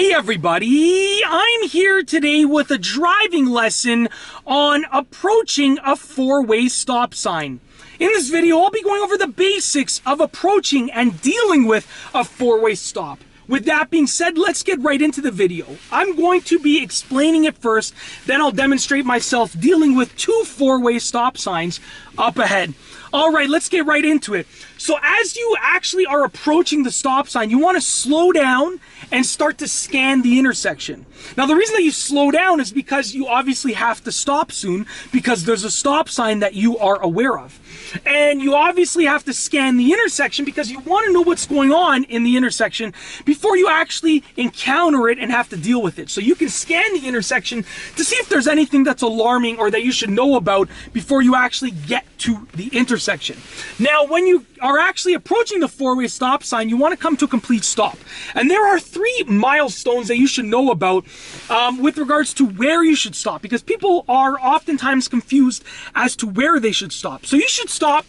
Hey everybody, I'm here today with a driving lesson on approaching a four-way stop sign. In this video, I'll be going over the basics of approaching and dealing with a four-way stop. With that being said, let's get right into the video. I'm going to be explaining it first, then I'll demonstrate myself dealing with two four-way stop signs up ahead. All right, let's get right into it. So as you actually are approaching the stop sign, you want to slow down and start to scan the intersection. Now, the reason that you slow down is because you obviously have to stop soon because there's a stop sign that you are aware of. And you obviously have to scan the intersection because you want to know what's going on in the intersection before you actually encounter it and have to deal with it. So you can scan the intersection to see if there's anything that's alarming or that you should know about before you actually get to the intersection. Now, when you are actually approaching the four-way stop sign, you want to come to a complete stop. And there are three milestones that you should know about with regards to where you should stop, because people are oftentimes confused as to where they should stop. So you should stop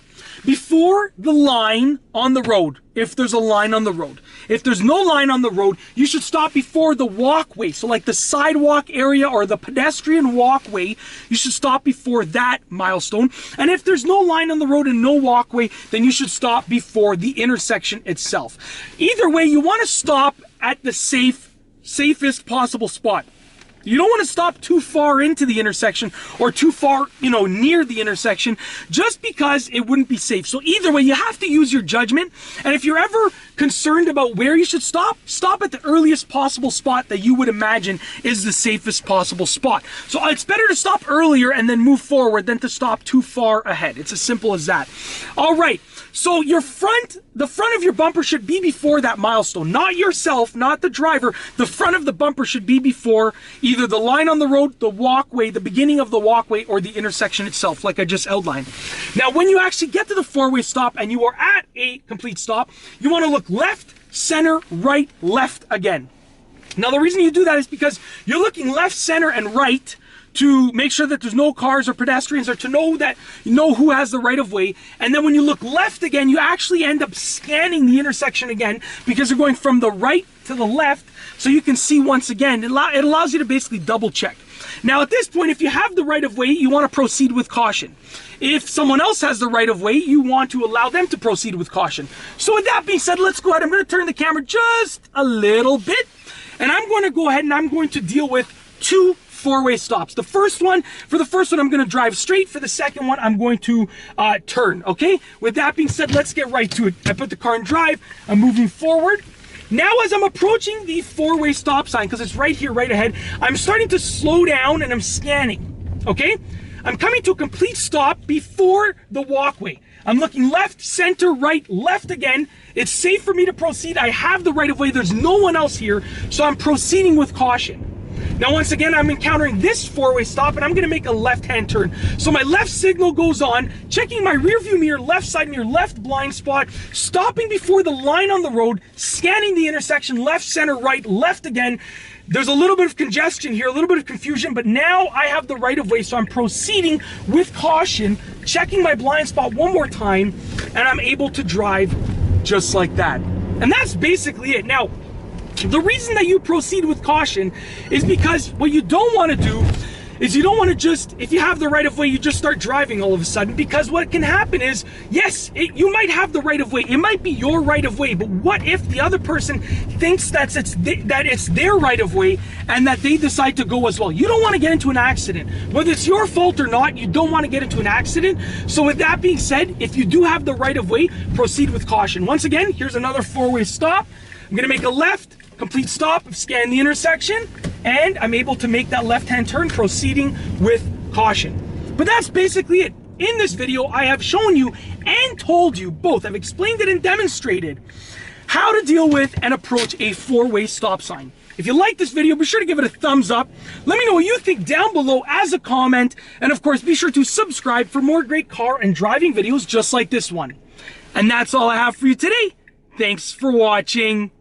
before the line on the road, if there's a line on the road. If there's no line on the road, you should stop before the walkway. So like the sidewalk area or the pedestrian walkway, you should stop before that milestone. And if there's no line on the road and no walkway, then you should stop before the intersection itself. Either way, you want to stop at the safest possible spot. You don't want to stop too far into the intersection or too far, near the intersection, just because it wouldn't be safe. So either way, you have to use your judgment. And if you're ever concerned about where you should stop, stop at the earliest possible spot that you would imagine is the safest possible spot. So it's better to stop earlier and then move forward than to stop too far ahead. It's as simple as that. All right. So the front of your bumper should be before that milestone, not yourself, not the driver. The front of the bumper should be before either the line on the road, the walkway, the beginning of the walkway, or the intersection itself, like I just outlined. Now, when you actually get to the four-way stop and you are at a complete stop, you want to look left, center, right, left again. Now, the reason you do that is because you're looking left, center, and right to make sure that there's no cars or pedestrians, or to know that you know who has the right of way. And then when you look left again, you actually end up scanning the intersection again because you're going from the right to the left, so you can see once again. It allows you to basically double check. Now at this point, if you have the right of way, you want to proceed with caution. If someone else has the right of way, you want to allow them to proceed with caution. So with that being said, let's go ahead. I'm going to turn the camera just a little bit, and I'm going to go ahead and I'm going to deal with two four-way stops. For the first one, I'm going to drive straight. For the second one, I'm going to turn, okay? With that being said, let's get right to it. I put the car in drive. I'm moving forward. Now, as I'm approaching the four-way stop sign, because it's right here, right ahead, I'm starting to slow down and I'm scanning, okay? I'm coming to a complete stop before the walkway. I'm looking left, center, right, left again. It's safe for me to proceed. I have the right of way. There's no one else here, so I'm proceeding with caution. Now, once again, I'm encountering this four-way stop, and I'm going to make a left-hand turn. So my left signal goes on, checking my rearview mirror, left side mirror, left blind spot, stopping before the line on the road, scanning the intersection, left, center, right, left again. There's a little bit of congestion here, a little bit of confusion, but now I have the right of way, so I'm proceeding with caution, checking my blind spot one more time, and I'm able to drive just like that. And that's basically it. Now, the reason that you proceed with caution is because what you don't want to do is you don't want to just, if you have the right of way, you just start driving all of a sudden, because what can happen is, yes, you might have the right of way. It might be your right of way, but what if the other person thinks that it's their right of way and that they decide to go as well? You don't want to get into an accident. Whether it's your fault or not, you don't want to get into an accident. So with that being said, if you do have the right of way, proceed with caution. Once again, here's another four-way stop. I'm going to make a left, complete stop, scan the intersection, and I'm able to make that left-hand turn, proceeding with caution. But that's basically it. In this video, I have shown you and told you both, I've explained it and demonstrated how to deal with and approach a four-way stop sign. If you like this video, be sure to give it a thumbs up. Let me know what you think down below as a comment. And of course, be sure to subscribe for more great car and driving videos just like this one. And that's all I have for you today. Thanks for watching.